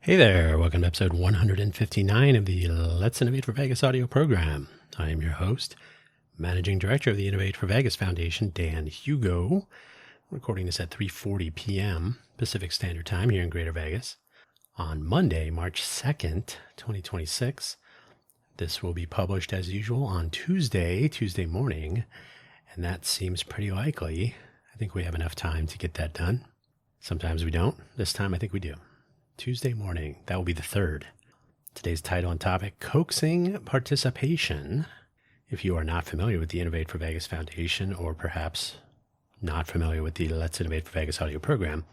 Hey there, welcome to episode 159 of the Let's Innovate for Vegas audio program. I am your host, Managing Director of the Innovate for Vegas Foundation, Dan Hugo. Recording this at 3:40 p.m. Pacific Standard Time here in Greater Vegas on Monday, March 2nd, 2026. This will be published as usual on Tuesday morning, and that seems pretty likely. I think we have enough time to get that done. Sometimes we don't. This time I think we do. Tuesday morning, that will be the 3rd. Today's title and topic, Coaxing Participation. If you are not familiar with the Innovate for Vegas Foundation, or perhaps not familiar with the Let's Innovate for Vegas audio program,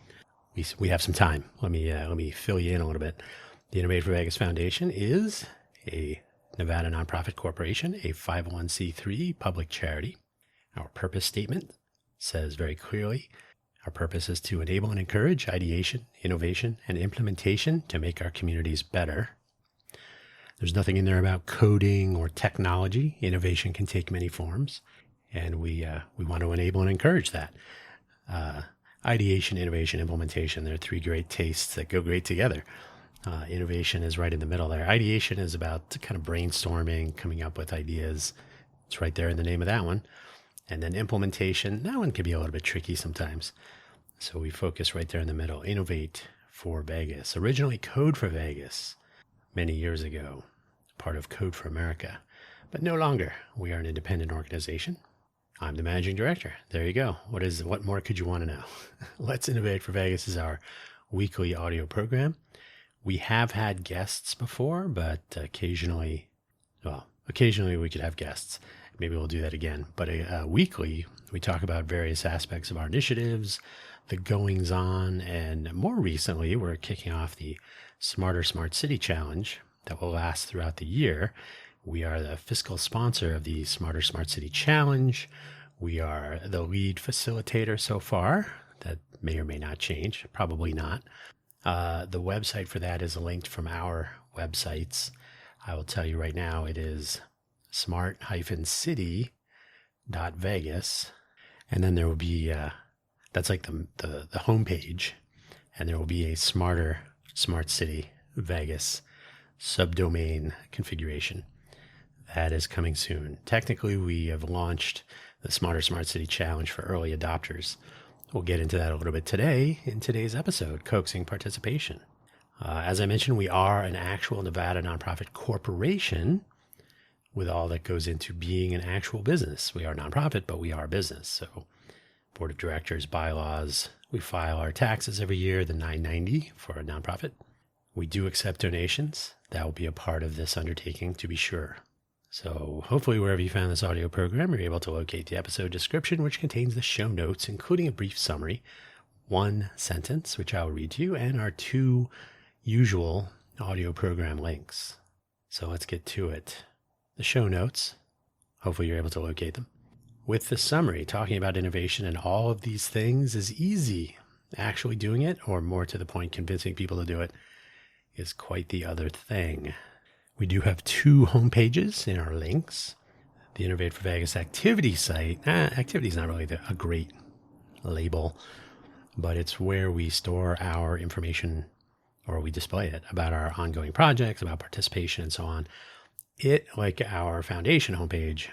we have some time. Let me fill you in a little bit. The Innovate for Vegas Foundation is a Nevada nonprofit corporation, a 501c3 public charity. Our purpose statement says very clearly, our purpose is to enable and encourage ideation, innovation, and implementation to make our communities better. There's nothing in there about coding or technology. Innovation can take many forms, and we want to enable and encourage that. Ideation, innovation, implementation, they're three great tastes that go great together. Innovation is right in the middle there. Ideation is about kind of brainstorming, coming up with ideas. It's right there in the name of that one. And then implementation, that one can be a little bit tricky sometimes. So we focus right there in the middle. Innovate for Vegas. Originally Code for Vegas many years ago, part of Code for America, but no longer. We are an independent organization. I'm the managing director. There you go. What more could you want to know? Let's Innovate for Vegas is our weekly audio program. We have had guests before, but occasionally we could have guests. Maybe we'll do that again. But weekly, we talk about various aspects of our initiatives, the goings on, and more recently, we're kicking off the Smarter Smart City Challenge that will last throughout the year. We are the fiscal sponsor of the Smarter Smart City Challenge. We are the lead facilitator so far. That may or may not change, probably not. The website for that is linked from our websites. I will tell you right now, it is smart-city.vegas, and then there will be that's like the homepage, and there will be a Smart City Vegas subdomain configuration that is coming soon. Technically, we have launched the Smarter Smart City Challenge for early adopters. We'll get into that a little bit today in today's episode, Coaxing Participation. As I mentioned, we are an actual Nevada nonprofit corporation with all that goes into being an actual business. We are a nonprofit, but we are a business. So board of directors, bylaws, we file our taxes every year, the 990 for a nonprofit. We do accept donations. That will be a part of this undertaking, to be sure. So hopefully wherever you found this audio program, you're able to locate the episode description, which contains the show notes, including a brief summary, one sentence, which I'll read to you, and our two usual audio program links. So let's get to it. The show notes, hopefully you're able to locate them. With the summary, talking about innovation and all of these things is easy. Actually doing it, or more to the point, convincing people to do it, is quite the other thing. We do have two homepages in our links. The Innovate for Vegas activity site. Activity is not really a great label, but it's where we store our information, or we display it, about our ongoing projects, about participation, and so on. It, like our foundation homepage,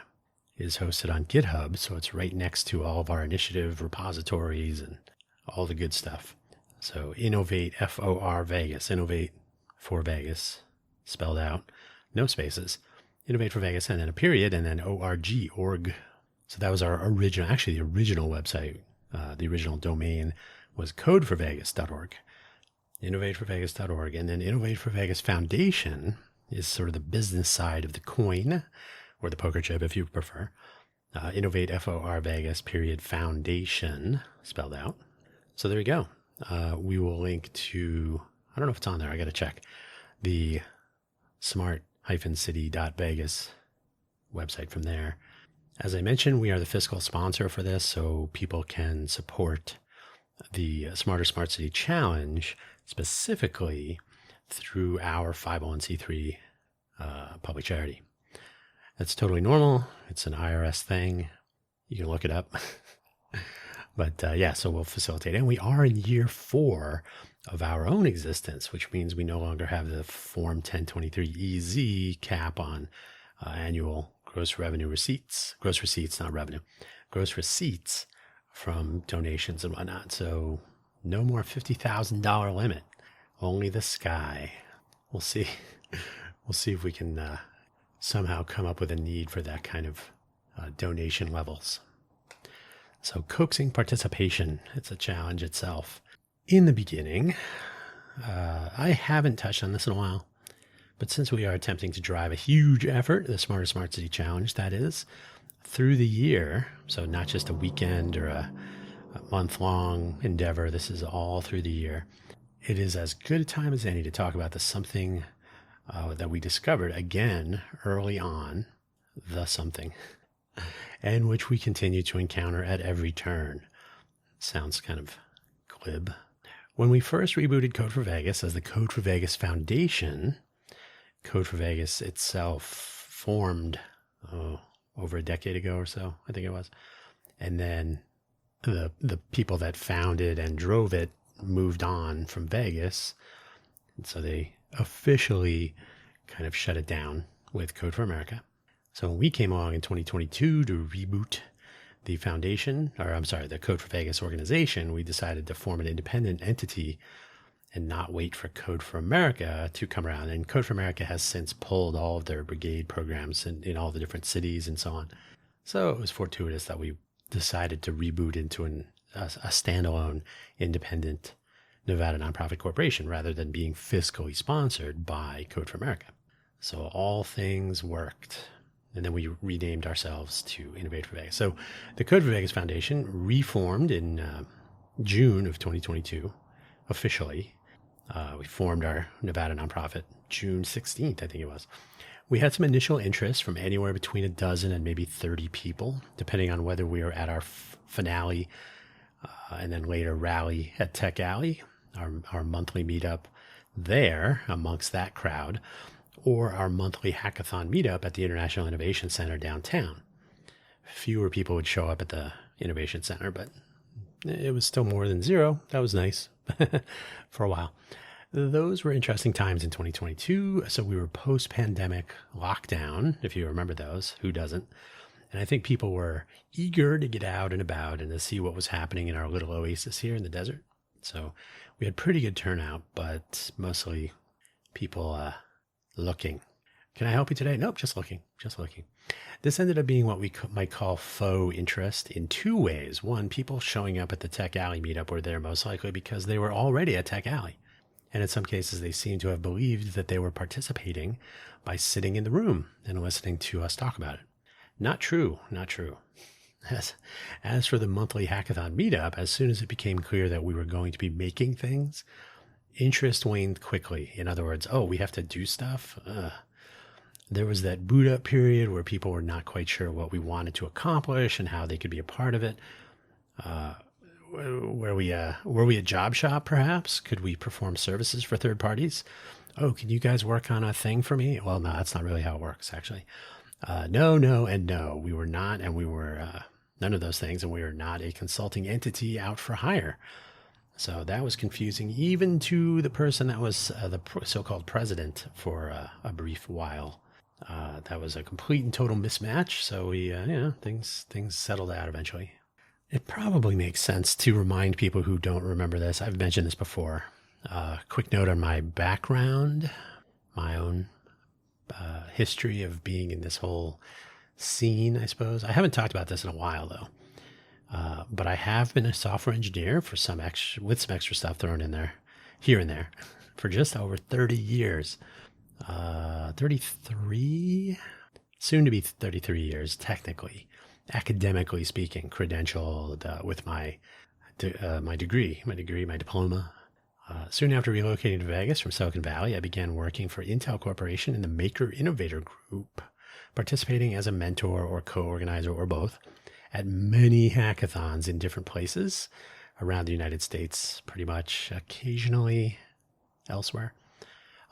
is hosted on GitHub, so it's right next to all of our initiative repositories and all the good stuff. So Innovate for Vegas, Innovate for Vegas, spelled out, no spaces. Innovate for Vegas, and then a period, and then org. So that was our original, actually the original website. The original domain was codeforvegas.org, innovateforvegas.org, and then Innovate for Vegas Foundation is sort of the business side of the coin, or the poker chip if you prefer. Innovate for Vegas period foundation, spelled out. So there you go. We will link to, I don't know if it's on there, I got to check, the smart-city.vegas website from there. As I mentioned, we are the fiscal sponsor for this, so people can support the Smarter Smart City Challenge specifically through our 501c3 public charity. That's totally normal. It's an IRS thing. You can look it up. But so we'll facilitate. And we are in year 4 of our own existence, which means we no longer have the Form 1023-EZ cap on annual gross receipts, not revenue, gross receipts from donations and whatnot. So no more $50,000 limit, only the sky. We'll see. We'll see if we can somehow come up with a need for that kind of donation levels. So coaxing participation, it's a challenge itself. In the beginning, I haven't touched on this in a while, but since we are attempting to drive a huge effort, the Smarter Smart City Challenge, that is, through the year, so not just a weekend or a month-long endeavor, this is all through the year, it is as good a time as any to talk about the something that we discovered, again, early on, the something, and which we continue to encounter at every turn. Sounds kind of glib. When we first rebooted Code for Vegas as the Code for Vegas Foundation, Code for Vegas itself formed over a decade ago or so, I think it was. And then the people that founded and drove it moved on from Vegas. And so they officially kind of shut it down with Code for America. So when we came along in 2022 to reboot the foundation, the Code for Vegas organization, we decided to form an independent entity and not wait for Code for America to come around. And Code for America has since pulled all of their brigade programs in all the different cities and so on. So it was fortuitous that we decided to reboot into a standalone independent Nevada nonprofit corporation rather than being fiscally sponsored by Code for America. So all things worked. And then we renamed ourselves to Innovate for Vegas. So the Code for Vegas Foundation reformed in June of 2022, officially. We formed our Nevada nonprofit June 16th, I think it was. We had some initial interest from anywhere between a dozen and maybe 30 people, depending on whether we were at our finale and then later rally at Tech Alley, our monthly meetup there amongst that crowd, or our monthly hackathon meetup at the International Innovation Center downtown. Fewer people would show up at the Innovation Center, but it was still more than zero. That was nice for a while. Those were interesting times in 2022. So we were post-pandemic lockdown, if you remember those. Who doesn't? And I think people were eager to get out and about and to see what was happening in our little oasis here in the desert. So we had pretty good turnout, but mostly people looking. Can I help you today? Nope, just looking. This ended up being what we might call faux interest in two ways. One, people showing up at the Tech Alley meetup were there most likely because they were already at Tech Alley. And in some cases, they seemed to have believed that they were participating by sitting in the room and listening to us talk about it. Not true. As for the monthly hackathon meetup, as soon as it became clear that we were going to be making things, interest waned quickly. In other words, we have to do stuff. There was that boot up period where people were not quite sure what we wanted to accomplish and how they could be a part of it. Were we a job shop, perhaps? Could we perform services for third parties? Can you guys work on a thing for me? Well, no, that's not really how it works, actually. No, and no. We were not, and we were none of those things, and we were not a consulting entity out for hire. So that was confusing even to the person that was the so-called president for a brief while. That was a complete and total mismatch. So we, things settled out eventually. It probably makes sense to remind people who don't remember this. I've mentioned this before. Quick note on my background, my own history of being in this whole scene, I suppose. I haven't talked about this in a while, though. But I have been a software engineer with some extra stuff thrown in there, here and there, for just over 30 years. 33, soon to be 33 years, technically, academically speaking, credentialed with my diploma. Soon after relocating to Vegas from Silicon Valley, I began working for Intel Corporation in the Maker Innovator Group, participating as a mentor or co-organizer or both at many hackathons in different places around the United States, pretty much occasionally elsewhere,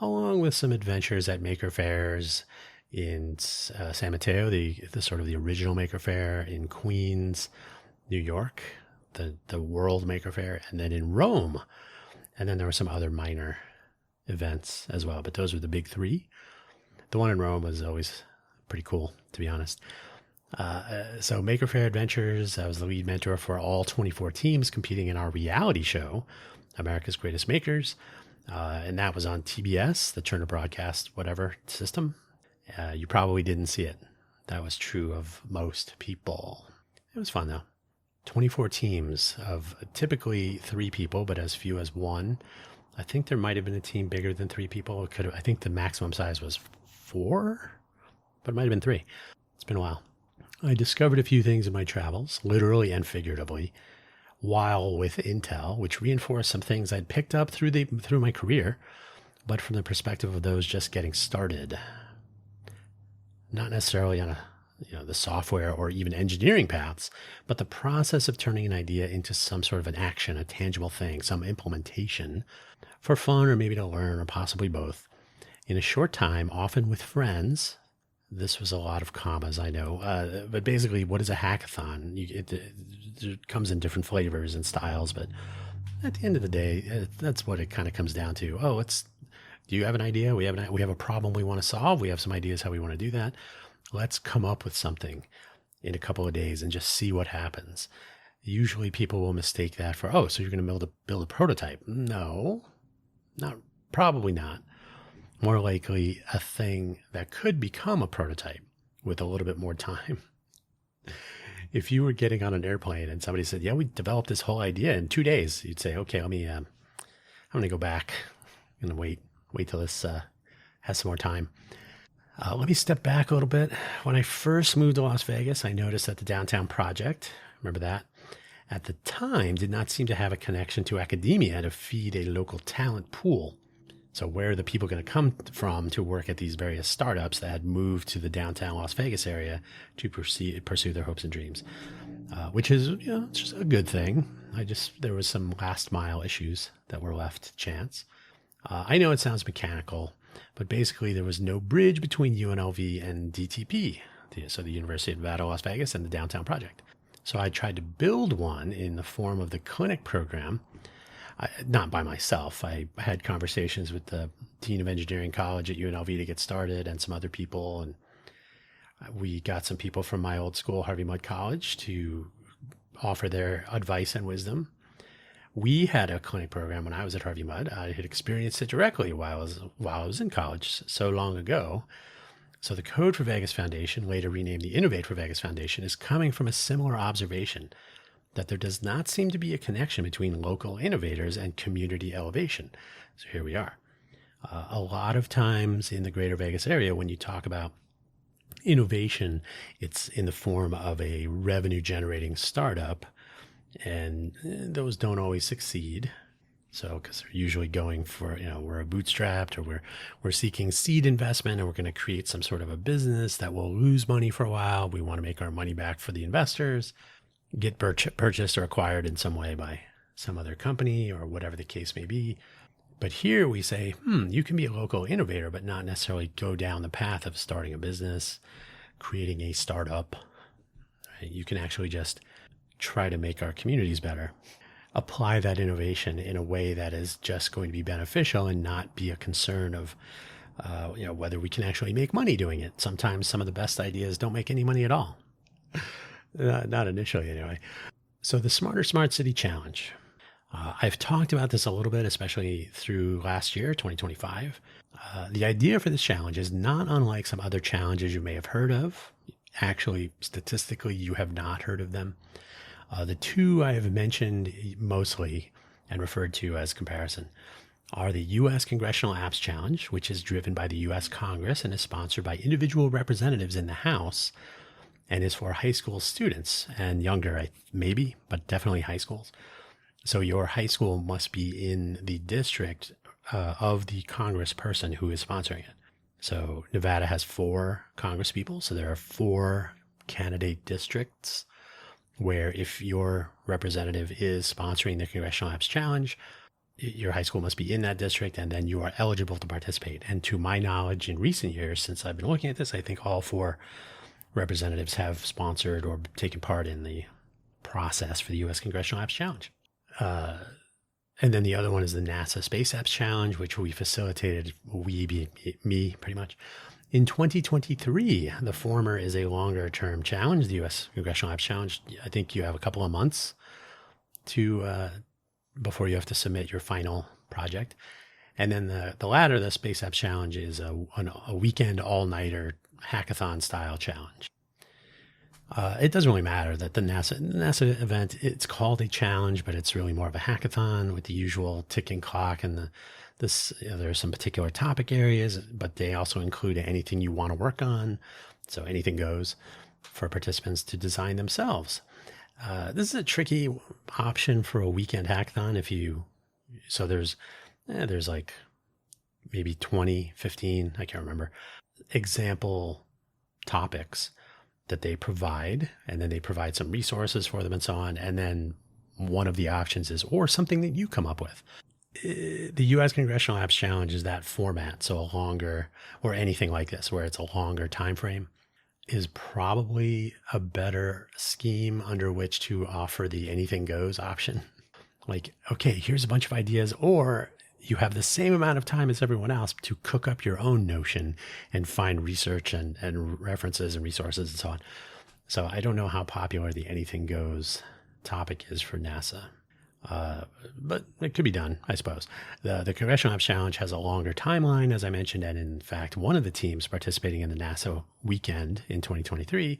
along with some adventures at Maker Fairs in San Mateo, the sort of the original Maker Fair, in Queens, New York, the World Maker Fair, and then in Rome And then there were some other minor events as well, but those were the big three. The one in Rome was always pretty cool, to be honest. So Maker Faire Adventures, I was the lead mentor for all 24 teams competing in our reality show, America's Greatest Makers. And that was on TBS, the Turner Broadcast, whatever system. You probably didn't see it. That was true of most people. It was fun though. 24 teams of typically 3 people, but as few as 1. I think there might have been a team bigger than 3 people. I think the maximum size was 4, but it might have been 3. It's been a while. I discovered a few things in my travels, literally and figuratively, while with Intel, which reinforced some things I'd picked up through my career, but from the perspective of those just getting started. Not necessarily on the software or even engineering paths, but the process of turning an idea into some sort of an action, a tangible thing, some implementation for fun or maybe to learn or possibly both. In a short time, often with friends. This was a lot of commas, I know. But basically, what is a hackathon? It comes in different flavors and styles, but at the end of the day, that's what it kind of comes down to. Do you have an idea? We have a problem we want to solve. We have some ideas how we want to do that. Let's come up with something in a couple of days and just see what happens. Usually people will mistake that for, so you're going to build a prototype. No, probably not. More likely a thing that could become a prototype with a little bit more time. If you were getting on an airplane and somebody said, we developed this whole idea in 2 days, you'd say, okay, I'm going to go back. I'm going to wait till this has some more time. Let me step back a little bit. When I first moved to Las Vegas, I noticed that the downtown project, remember that, at the time did not seem to have a connection to academia to feed a local talent pool. So where are the people going to come from to work at these various startups that had moved to the downtown Las Vegas area to pursue their hopes and dreams, which is, it's just a good thing. There was some last mile issues that were left to chance. I know it sounds mechanical, but basically there was no bridge between UNLV and DTP, so the University of Nevada, Las Vegas, and the downtown project. So I tried to build one in the form of the clinic program. Not by myself. I had conversations with the Dean of Engineering College at UNLV to get started and some other people. And we got some people from my old school, Harvey Mudd College, to offer their advice and wisdom. We had a clinic program when I was at Harvey Mudd. I had experienced it directly while I was in college so long ago. So the Code for Vegas Foundation, later renamed the Innovate for Vegas Foundation, is coming from a similar observation that there does not seem to be a connection between local innovators and community elevation. So here we are. A lot of times in the greater Vegas area, when you talk about innovation, it's in the form of a revenue generating startup, and those don't always succeed. So, because they're usually going for, we're a bootstrapped, or we're seeking seed investment, and we're going to create some sort of a business that will lose money for a while. We want to make our money back for the investors, get purchased or acquired in some way by some other company or whatever the case may be. But here we say, you can be a local innovator, but not necessarily go down the path of starting a business, creating a startup. Right? You can actually just try to make our communities better. Apply that innovation in a way that is just going to be beneficial and not be a concern of whether we can actually make money doing it. Sometimes some of the best ideas don't make any money at all. Not initially, anyway. So the Smarter Smart City Challenge. I've talked about this a little bit, especially through last year, 2025. The idea for this challenge is not unlike some other challenges you may have heard of. Actually, statistically, you have not heard of them. The two I have mentioned mostly and referred to as comparison are the U.S. Congressional Apps Challenge, which is driven by the U.S. Congress and is sponsored by individual representatives in the House, and is for high school students and younger, maybe, but definitely high schools. So your high school must be in the district of the congressperson who is sponsoring it. So Nevada has 4 congresspeople, so there are 4 candidate districts where if your representative is sponsoring the Congressional Apps Challenge, your high school must be in that district, and then you are eligible to participate. And to my knowledge, in recent years, since I've been looking at this, I think all 4 representatives have sponsored or taken part in the process for the U.S. Congressional Apps Challenge. And then the other one is the NASA Space Apps Challenge, which we facilitated, me pretty much, in 2023. The former is a longer term challenge, the U.S. Congressional Apps Challenge. I think you have a couple of months to before you have to submit your final project. And then the latter, the Space Apps Challenge, is a weekend all-nighter hackathon style challenge. It doesn't really matter that the NASA event, it's called a challenge, but it's really more of a hackathon with the usual ticking clock and there's some particular topic areas, but they also include anything you want to work on. So anything goes for participants to design themselves. This is a tricky option for a weekend hackathon. There's like maybe 20, 15, I can't remember, example topics that they provide, and then they provide some resources for them and so on. And then one of the options is, or something that you come up with. The U.S. Congressional Apps Challenge is that format. So a longer, or anything like this, where it's a longer time frame, is probably a better scheme under which to offer the anything goes option. Like, okay, here's a bunch of ideas, or you have the same amount of time as everyone else to cook up your own notion and find research and references and resources and so on. So I don't know how popular the anything goes topic is for NASA, but it could be done, I suppose. The Congressional Apps Challenge has a longer timeline, as I mentioned, and in fact, one of the teams participating in the NASA weekend in 2023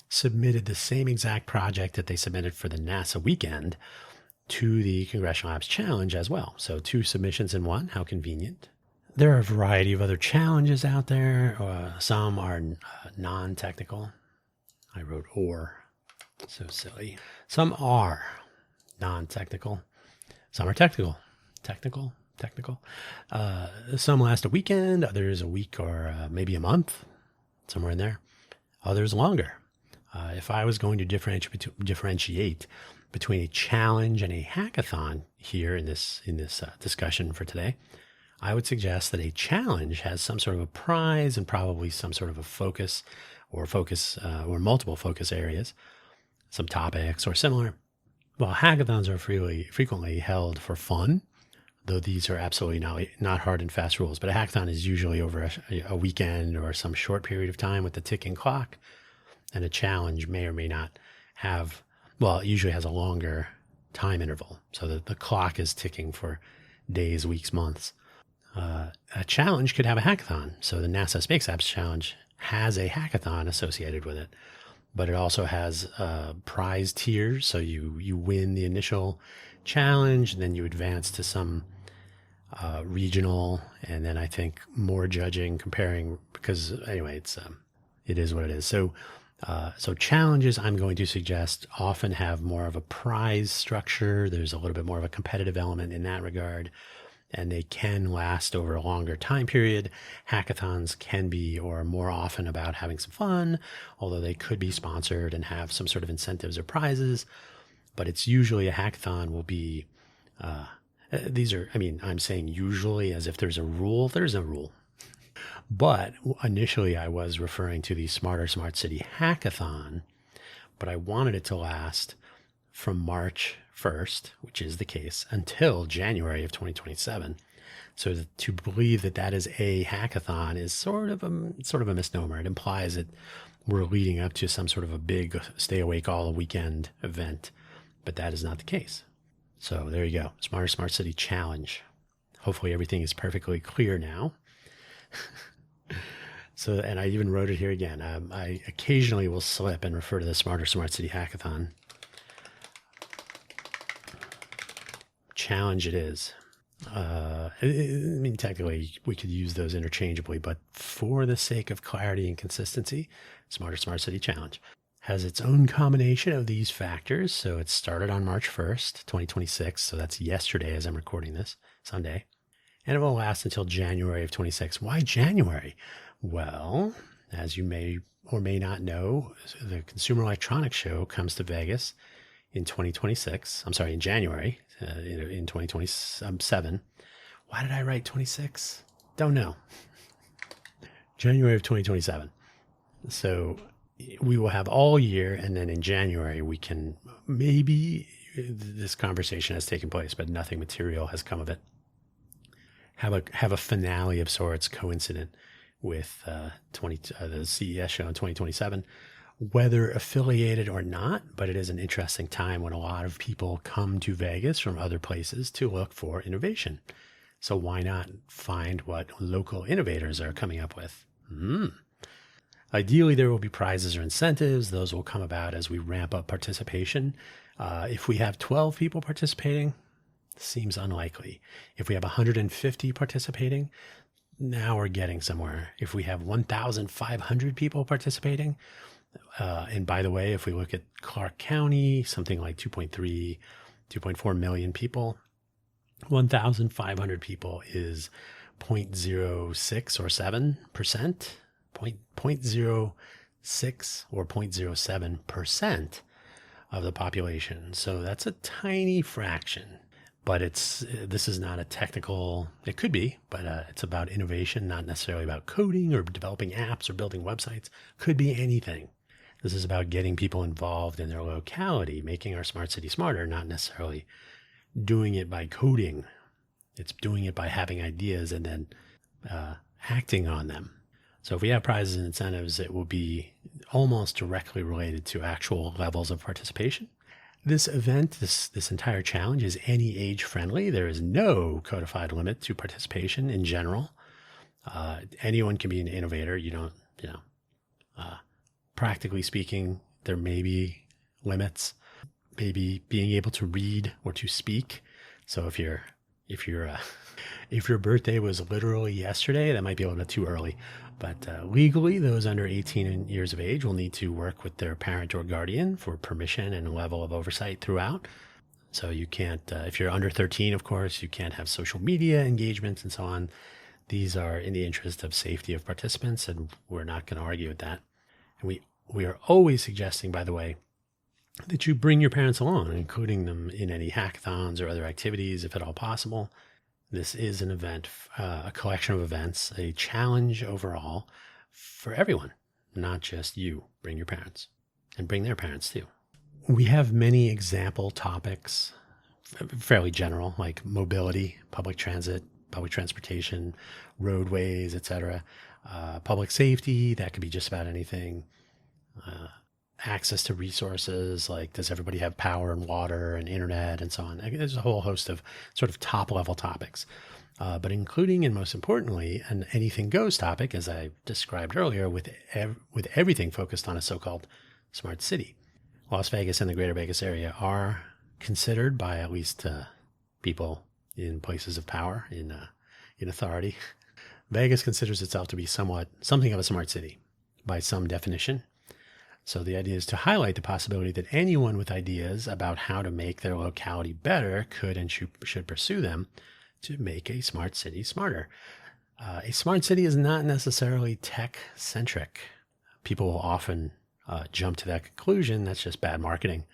submitted the same exact project that they submitted for the NASA weekend to the Congressional Apps Challenge as well. So 2 submissions in one. How convenient. There are a variety of other challenges out there. Some are non-technical. I wrote or. So silly. Some are non-technical. Some are technical. Technical. Some last a weekend. Others a week or maybe a month. Somewhere in there. Others longer. If I was going to differentiate between a challenge and a hackathon here in this discussion for today, I would suggest that a challenge has some sort of a prize and probably some sort of a focus or multiple focus areas, some topics or similar. While hackathons are frequently held for fun, though these are absolutely not hard and fast rules. But a hackathon is usually over a weekend or some short period of time with the ticking clock, and a challenge may or may not have. Well, it usually has a longer time interval, so that the clock is ticking for days, weeks, months. A challenge could have a hackathon. So the NASA Space Apps Challenge has a hackathon associated with it, but it also has prize tiers. So you win the initial challenge, and then you advance to some regional, and then I think more judging, comparing, because anyway, it is what it is. So challenges, I'm going to suggest, often have more of a prize structure. There's a little bit more of a competitive element in that regard, and they can last over a longer time period. Hackathons can be, or more often, about having some fun, although they could be sponsored and have some sort of incentives or prizes. But it's usually a hackathon will be, I'm saying usually as if there's a rule. There's a rule. But initially I was referring to the Smarter Smart City Hackathon, but I wanted it to last from March 1st, which is the case, until January of 2027. So to believe that is a hackathon is sort of a misnomer. It implies that we're leading up to some sort of a big stay awake all weekend event, but that is not the case. So there you go. Smarter Smart City Challenge. Hopefully everything is perfectly clear now. So, and I even wrote it here again. I occasionally will slip and refer to the Smarter Smart City Hackathon. Challenge it is. Technically we could use those interchangeably, but for the sake of clarity and consistency, Smarter Smart City Challenge has its own combination of these factors. So it started on March 1st, 2026. So that's yesterday as I'm recording this, Sunday. And it will last until January of 26. Why January? Well, as you may or may not know, the Consumer Electronics Show comes to Vegas in 2026. I'm sorry, in January, in 2027. Why did I write 26? Don't know. January of 2027. So we will have all year, and then in January we can maybe this conversation has taken place, but nothing material has come of it. Have a finale of sorts coincident with the CES show in 2027, whether affiliated or not. But it is an interesting time when a lot of people come to Vegas from other places to look for innovation. So why not find what local innovators are coming up with? Ideally, there will be prizes or incentives. Those will come about as we ramp up participation. If we have 12 people participating, seems unlikely. If we have 150 participating, now we're getting somewhere. If we have 1,500 people participating, and by the way, if we look at Clark County, something like 2.3, 2.4 million people, 1,500 people is 0.06 or 7%, 0.06 or 0.07% of the population. So that's a tiny fraction. But this is not a technical, it could be, but it's about innovation, not necessarily about coding or developing apps or building websites. Could be anything. This is about getting people involved in their locality, making our smart city smarter, not necessarily doing it by coding. It's doing it by having ideas and then acting on them. So if we have prizes and incentives, it will be almost directly related to actual levels of participation. This event, this entire challenge is any age friendly. There is no codified limit to participation in general. Anyone can be an innovator. Practically speaking, there may be limits, maybe being able to read or to speak. So if your birthday was literally yesterday, that might be a little bit too early. But legally, those under 18 years of age will need to work with their parent or guardian for permission and a level of oversight throughout. So you can't, if you're under 13, of course, you can't have social media engagements and so on. These are in the interest of safety of participants, and we're not going to argue with that. And we are always suggesting, by the way, that you bring your parents along, including them in any hackathons or other activities, if at all possible. This is an event, a collection of events, a challenge overall for everyone, not just you. Bring your parents and bring their parents too. We have many example topics, fairly general, like mobility, public transit, public transportation, roadways, etc. Public safety, that could be just about anything. Access to resources, like does everybody have power and water and internet and so on. There's a whole host of sort of top level topics, but including and most importantly, an anything goes topic, as I described earlier, with everything focused on a so-called smart city. Las Vegas and the greater Vegas area are considered by at least people in places of power, in authority. Vegas considers itself to be something of a smart city by some definition. So the idea is to highlight the possibility that anyone with ideas about how to make their locality better could and should pursue them to make a smart city smarter. A smart city is not necessarily tech-centric. People will often jump to that conclusion. That's just bad marketing.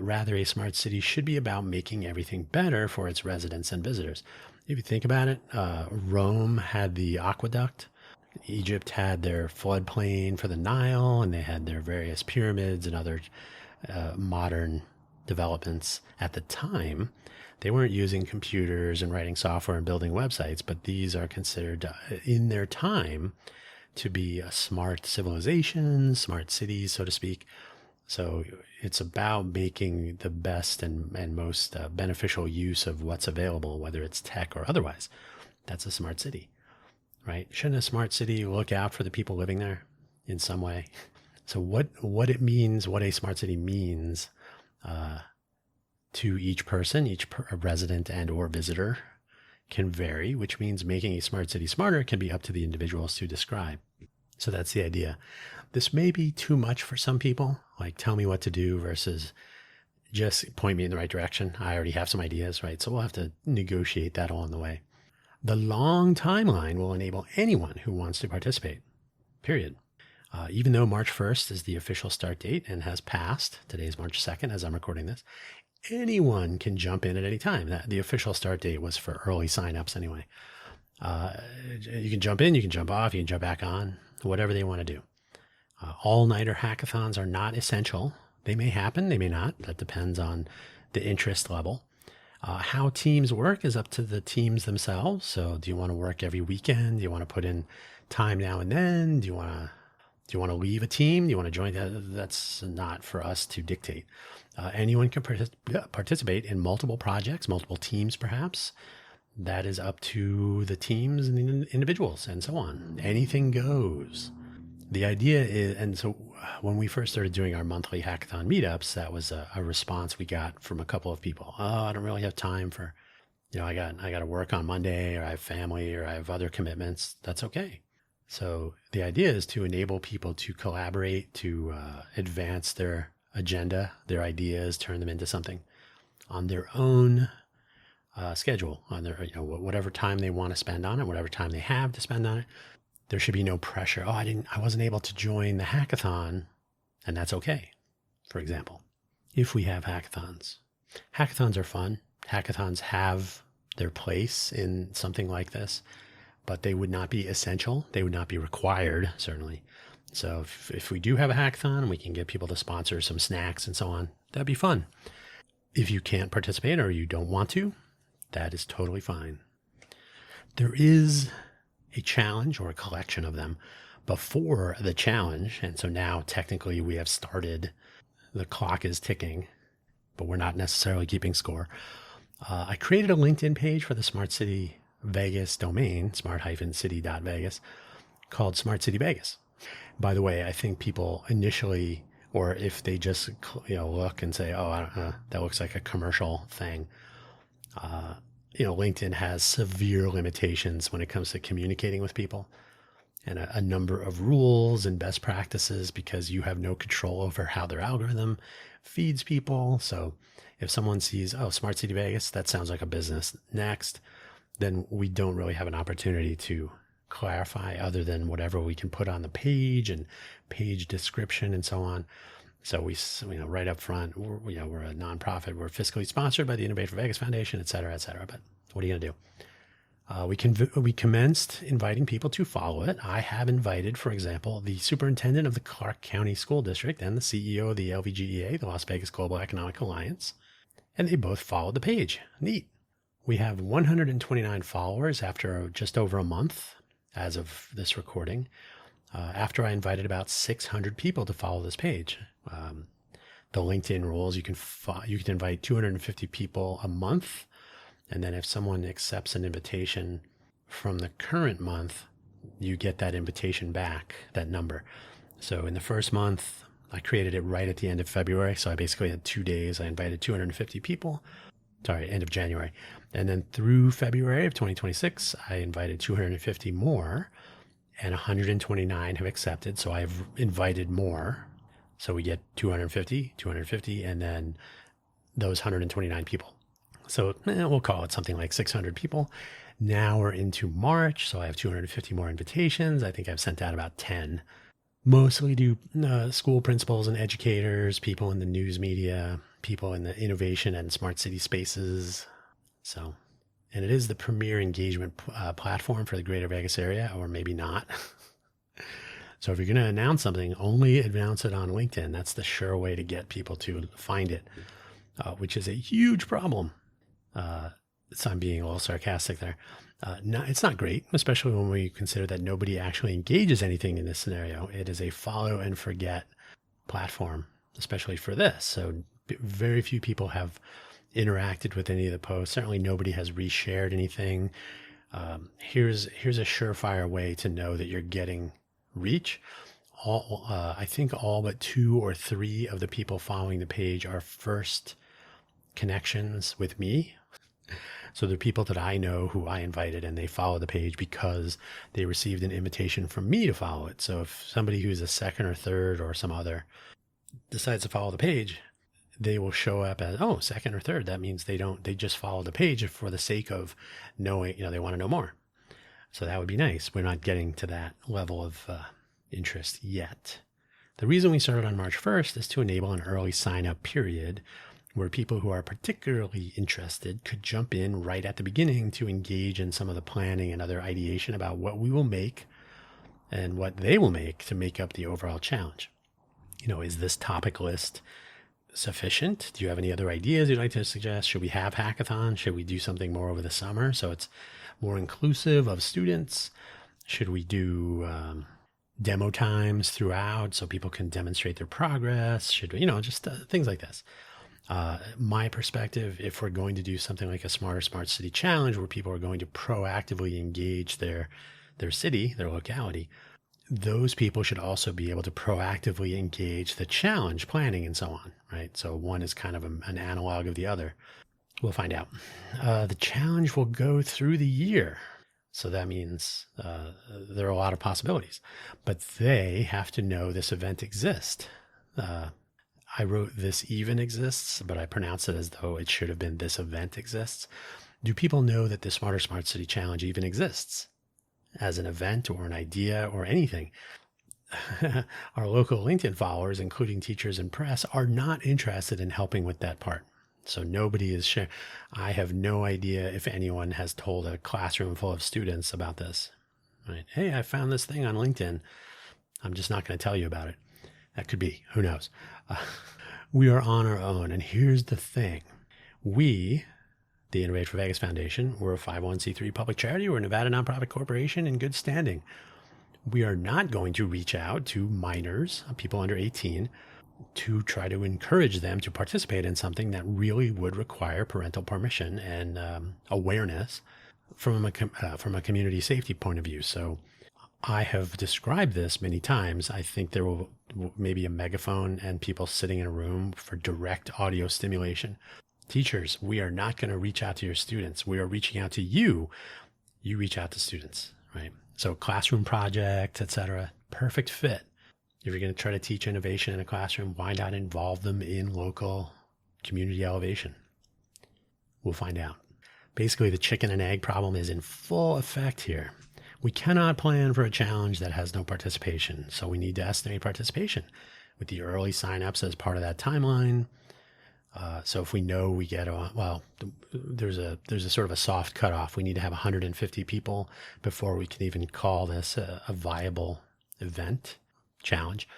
Rather, a smart city should be about making everything better for its residents and visitors. If you think about it, Rome had the aqueduct. Egypt had their floodplain for the Nile, and they had their various pyramids and other modern developments. At the time, they weren't using computers and writing software and building websites, but these are considered in their time to be a smart civilization, smart cities, so to speak. So it's about making the best and most beneficial use of what's available, whether it's tech or otherwise. That's a smart city. Right? Shouldn't a smart city look out for the people living there in some way? So what it means, what a smart city means to each person, each resident and or visitor can vary, which means making a smart city smarter can be up to the individuals to describe. So that's the idea. This may be too much for some people, like tell me what to do versus just point me in the right direction. I already have some ideas, right? So we'll have to negotiate that along the way. The long timeline will enable anyone who wants to participate, period. Even though March 1st is the official start date and has passed, today is March 2nd as I'm recording this, anyone can jump in at any time. The official start date was for early signups anyway. You can jump in, you can jump off, you can jump back on, whatever they want to do. All-nighter hackathons are not essential. They may happen, they may not. That depends on the interest level. How teams work is up to the teams themselves. So do you want to work every weekend? Do you want to put in time now and then? Do you want to leave a team? Do you want to join? That's not for us to dictate. Anyone can participate in multiple projects, multiple teams perhaps. That is up to the teams and the individuals and so on. Anything goes. The idea is, and so when we first started doing our monthly hackathon meetups, that was a response we got from a couple of people. Oh, I don't really have time for, I got to work on Monday, or I have family, or I have other commitments. That's okay. So the idea is to enable people to collaborate, to advance their agenda, their ideas, turn them into something on their own schedule, on their, whatever time they want to spend on it, whatever time they have to spend on it. There should be no pressure. Oh, I wasn't able to join the hackathon, and that's okay. For example, if we have hackathons. Hackathons are fun. Hackathons have their place in something like this, but they would not be essential. They would not be required, certainly. So if we do have a hackathon, we can get people to sponsor some snacks and so on. That'd be fun. If you can't participate or you don't want to, that is totally fine. There is a challenge, or a collection of them, before the challenge. And so now technically we have started. The clock is ticking, but we're not necessarily keeping score. I created a LinkedIn page for the Smart City Vegas domain, smart-city.vegas, called Smart City Vegas. By the way, I think people initially, or if they just look and say, oh, that looks like a commercial thing, LinkedIn has severe limitations when it comes to communicating with people, and a number of rules and best practices, because you have no control over how their algorithm feeds people. So if someone sees, oh, Smart City Vegas, that sounds like a business next, then we don't really have an opportunity to clarify other than whatever we can put on the page and page description and so on. So we, right up front, we're a nonprofit. We're fiscally sponsored by the Innovate for Vegas Foundation, et cetera, et cetera. But what are you going to do? We commenced inviting people to follow it. I have invited, for example, the superintendent of the Clark County School District and the CEO of the LVGEA, the Las Vegas Global Economic Alliance, and they both followed the page. Neat. We have 129 followers after just over a month as of this recording. After I invited about 600 people to follow this page. The LinkedIn rules, you can invite 250 people a month. And then if someone accepts an invitation from the current month, you get that invitation back, that number. So in the first month, I created it right at the end of February. So I basically had 2 days. I invited 250 people. Sorry, end of January. And then through February of 2026, I invited 250 more, and 129 have accepted. So I've invited more. So we get 250, and then those 129 people. So we'll call it something like 600 people. Now we're into March, so I have 250 more invitations. I think I've sent out about 10. Mostly to school principals and educators, people in the news media, people in the innovation and smart city spaces. So, and it is the premier engagement platform for the greater Vegas area, or maybe not. So if you're going to announce something, only announce it on LinkedIn. That's the sure way to get people to find it, which is a huge problem. So I'm being a little sarcastic there. It's not great, especially when we consider that nobody actually engages anything in this scenario. It is a follow and forget platform, especially for this. So very few people have interacted with any of the posts. Certainly nobody has reshared anything. Here's a surefire way to know that you're getting reach. I think all but 2 or 3 of the people following the page are first connections with me. So they're people that I know who I invited, and they follow the page because they received an invitation from me to follow it. So if somebody who's a second or third or some other decides to follow the page, they will show up as, oh, second or third. That means they just follow the page for the sake of knowing, they want to know more. So that would be nice. We're not getting to that level of interest yet. The reason we started on March 1st is to enable an early sign-up period where people who are particularly interested could jump in right at the beginning to engage in some of the planning and other ideation about what we will make and what they will make to make up the overall challenge. Is this topic list sufficient? Do you have any other ideas you'd like to suggest? Should we have hackathon? Should we do something more over the summer so it's more inclusive of students? Should we do demo times throughout so people can demonstrate their progress? Should we, just things like this. My perspective, if we're going to do something like a Smarter Smart City Challenge where people are going to proactively engage their city, their locality, those people should also be able to proactively engage the challenge planning and so on, right? So one is kind of an analog of the other. We'll find out. The challenge will go through the year. So that means there are a lot of possibilities, but they have to know this event exists. I wrote this even exists, but I pronounced it as though it should have been this event exists. Do people know that the Smarter Smart City Challenge even exists as an event or an idea or anything? Our local LinkedIn followers, including teachers and press, are not interested in helping with that part. So nobody is sharing. I have no idea if anyone has told a classroom full of students about this. Right? Hey, I found this thing on LinkedIn. I'm just not going to tell you about it. That could be. Who knows? We are on our own. And here's the thing. We, the Innovate for Vegas Foundation, we're a 501c3 public charity. We're a Nevada nonprofit corporation in good standing. We are not going to reach out to minors, people under 18, to try to encourage them to participate in something that really would require parental permission and awareness from a community safety point of view. So I have described this many times. I think there will maybe a megaphone and people sitting in a room for direct audio stimulation. Teachers, we are not going to reach out to your students. We are reaching out to you. You reach out to students, right? So classroom projects, etc. Perfect fit. If you're going to try to teach innovation in a classroom, why not involve them in local community elevation? We'll find out. Basically, the chicken and egg problem is in full effect here. We cannot plan for a challenge that has no participation, so we need to estimate participation with the early signups as part of that timeline. So if we know we get there's a sort of a soft cutoff. We need to have 150 people before we can even call this a viable event challenge.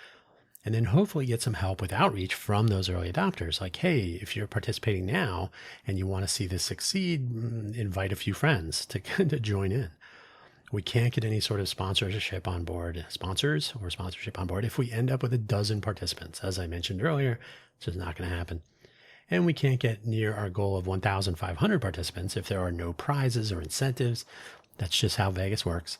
And then hopefully get some help with outreach from those early adopters. Like, hey, if you're participating now and you want to see this succeed, invite a few friends to join in. We can't get any sort of sponsorship on board if we end up with a dozen participants. As I mentioned earlier, it's just not going to happen. And we can't get near our goal of 1,500 participants if there are no prizes or incentives. That's just how Vegas works.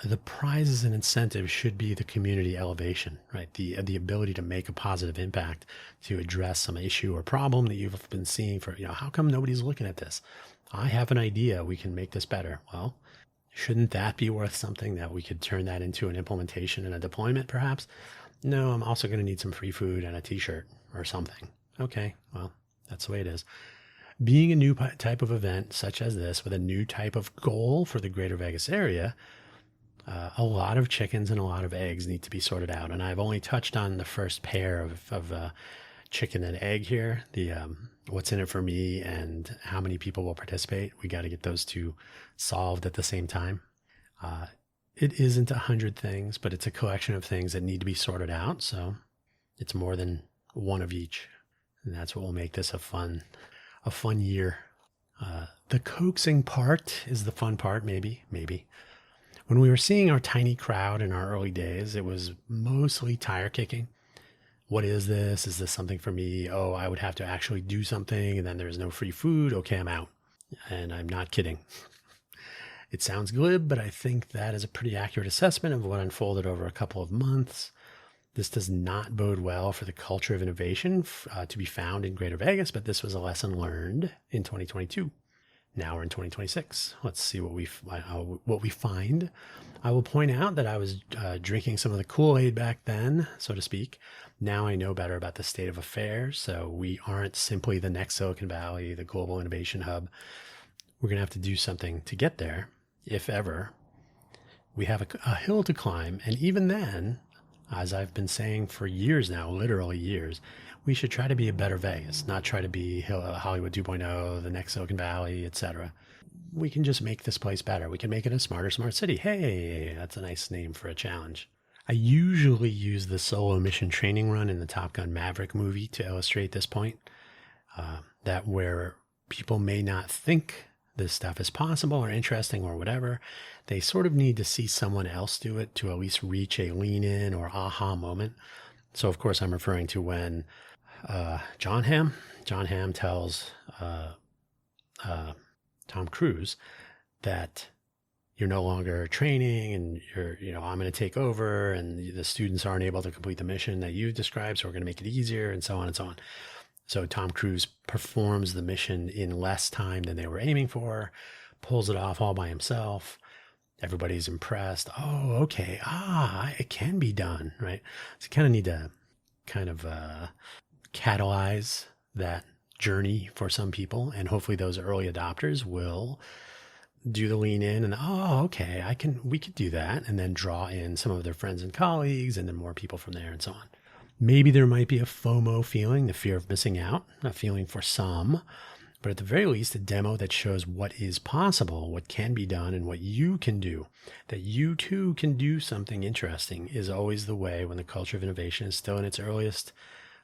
The prizes and incentives should be the community elevation, right? The ability to make a positive impact, to address some issue or problem that you've been seeing for, how come nobody's looking at this? I have an idea. We can make this better. Well, shouldn't that be worth something that we could turn that into an implementation and a deployment perhaps? No, I'm also going to need some free food and a t-shirt or something. Okay, well, that's the way it is. Being a new type of event such as this with a new type of goal for the greater Vegas area, a lot of chickens and a lot of eggs need to be sorted out. And I've only touched on the first pair of chicken and egg here, the what's in it for me and how many people will participate. We got to get those two solved at the same time. It isn't 100 things, but it's a collection of things that need to be sorted out. So it's more than one of each. And that's what will make this a fun year. The coaxing part is the fun part, maybe. When we were seeing our tiny crowd in our early days, it was mostly tire kicking. What is this? Is this something for me? Oh, I would have to actually do something, and then there's no free food. Okay, I'm out. And I'm not kidding. It sounds glib, but I think that is a pretty accurate assessment of what unfolded over a couple of months. This does not bode well for the culture of innovation to be found in Greater Vegas, but this was a lesson learned in 2022. Now we're in 2026. Let's see what we find. I will point out that I was drinking some of the Kool-Aid back then, so to speak. Now I know better about the state of affairs, so we aren't simply the next Silicon Valley, the global innovation hub. We're going to have to do something to get there, if ever. We have a hill to climb, and even then, as I've been saying for years now, literally years, we should try to be a better Vegas, not try to be Hollywood 2.0, the next Silicon Valley, etc. We can just make this place better. We can make it a smarter, smart city. Hey, that's a nice name for a challenge. I usually use the solo mission training run in the Top Gun Maverick movie to illustrate this point. That where people may not think this stuff is possible or interesting or whatever, they sort of need to see someone else do it to at least reach a lean in or aha moment. So, of course, I'm referring to when John Hamm tells Tom Cruise that you're no longer training and I'm going to take over and the students aren't able to complete the mission that you described. So we're going to make it easier and so on and so on. So Tom Cruise performs the mission in less time than they were aiming for, pulls it off all by himself. Everybody's impressed. Oh, okay. It can be done, right? So you kind of need to catalyze that journey for some people. And hopefully those early adopters will do the lean in and, okay, we could do that. And then draw in some of their friends and colleagues and then more people from there and so on. Maybe there might be a FOMO feeling, the fear of missing out, a feeling for some, but at the very least, a demo that shows what is possible, what can be done, and what you can do, that you too can do something interesting is always the way when the culture of innovation is still in its earliest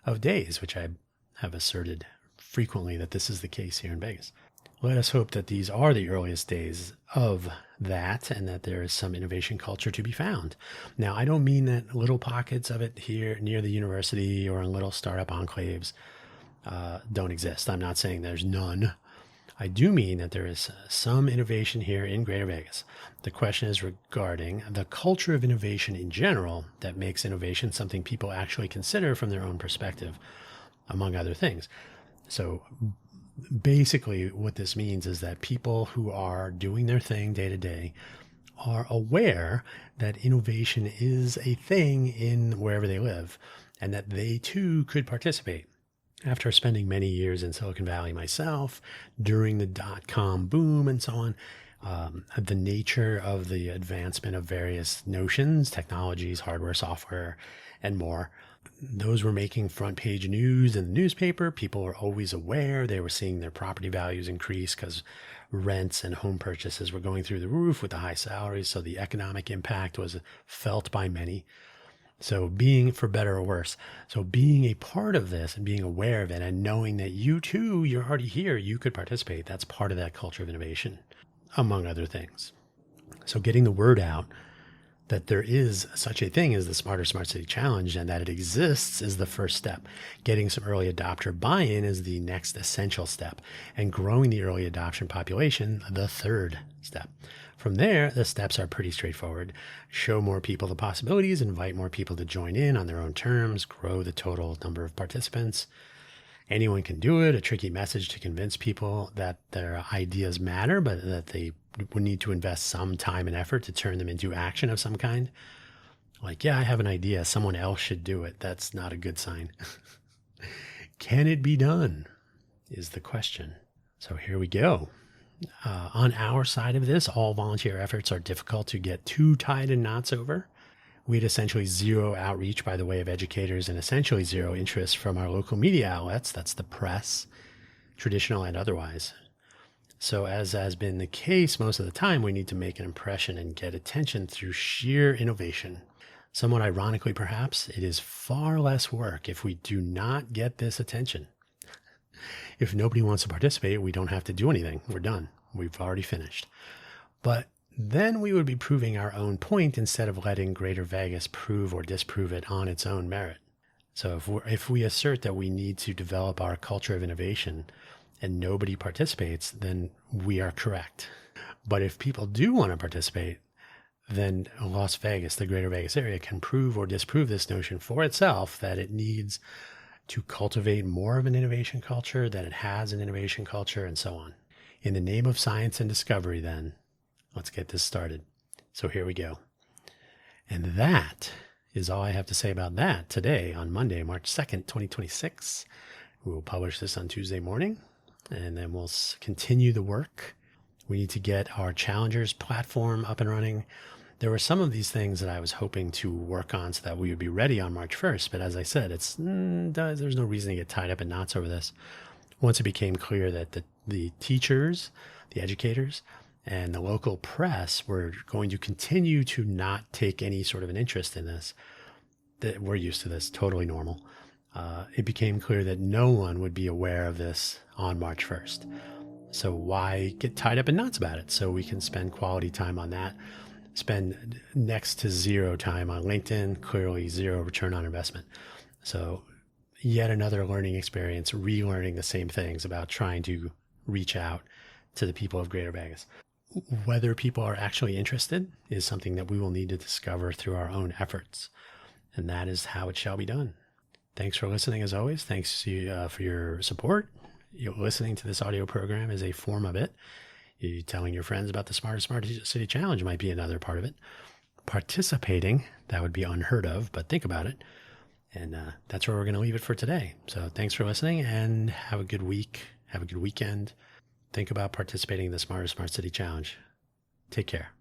of days, which I have asserted frequently that this is the case here in Vegas. Let us hope that these are the earliest days of that and that there is some innovation culture to be found. Now, I don't mean that little pockets of it here near the university or in little startup enclaves don't exist. I'm not saying there's none. I do mean that there is some innovation here in Greater Vegas. The question is regarding the culture of innovation in general that makes innovation something people actually consider from their own perspective, among other things. So basically what this means is that people who are doing their thing day to day are aware that innovation is a thing in wherever they live and that they too could participate. After spending many years in Silicon Valley myself, during the dot-com boom and so on, the nature of the advancement of various notions, technologies, hardware, software, and more, those were making front page news in the newspaper. People were always aware. They were seeing their property values increase because rents and home purchases were going through the roof with the high salaries. So the economic impact was felt by many. So being, for better or worse, so being a part of this and being aware of it and knowing that you too, you're already here, you could participate. That's part of that culture of innovation, among other things. So getting the word out that there is such a thing as the Smarter Smart City Challenge and that it exists is the first step. Getting some early adopter buy-in is the next essential step, and growing the early adoption population, the third step. From there, the steps are pretty straightforward. Show more people the possibilities, invite more people to join in on their own terms, grow the total number of participants. Anyone can do it, a tricky message to convince people that their ideas matter, but that they would need to invest some time and effort to turn them into action of some kind. Like, yeah, I have an idea, someone else should do it. That's not a good sign. Can it be done is the question. So here we go. On our side of this, all volunteer efforts are difficult to get too tied in knots over. We had essentially zero outreach by the way of educators and essentially zero interest from our local media outlets. That's the press, traditional and otherwise. So as has been the case most of the time, we need to make an impression and get attention through sheer innovation. Somewhat ironically, perhaps, it is far less work if we do not get this attention. If nobody wants to participate, we don't have to do anything. We're done. We've already finished. But then we would be proving our own point instead of letting Greater Vegas prove or disprove it on its own merit. So if we assert that we need to develop our culture of innovation and nobody participates, then we are correct. But if people do want to participate, then Las Vegas, the Greater Vegas area, can prove or disprove this notion for itself that it needs to cultivate more of an innovation culture, that it has an innovation culture, and so on. In the name of science and discovery, then, let's get this started. So here we go. And that is all I have to say about that today on Monday, March 2nd, 2026. We will publish this on Tuesday morning, and then we'll continue the work. We need to get our Challengers platform up and running. There were some of these things that I was hoping to work on so that we would be ready on March 1st. But as I said, there's no reason to get tied up in knots over this. Once it became clear that the teachers, the educators, and the local press were going to continue to not take any sort of an interest in this. That we're used to this, totally normal. It became clear that no one would be aware of this on March 1st. So why get tied up in knots about it? So we can spend quality time on that, spend next to zero time on LinkedIn, clearly zero return on investment. So yet another learning experience, relearning the same things about trying to reach out to the people of Greater Vegas. Whether people are actually interested is something that we will need to discover through our own efforts. And that is how it shall be done. Thanks for listening as always. Thanks for your support. Listening to this audio program is a form of it. You telling your friends about the Smart City Challenge might be another part of it. Participating, that would be unheard of, but think about it. And that's where we're going to leave it for today. So thanks for listening and have a good week. Have a good weekend. Think about participating in the Smart City Challenge. Take care.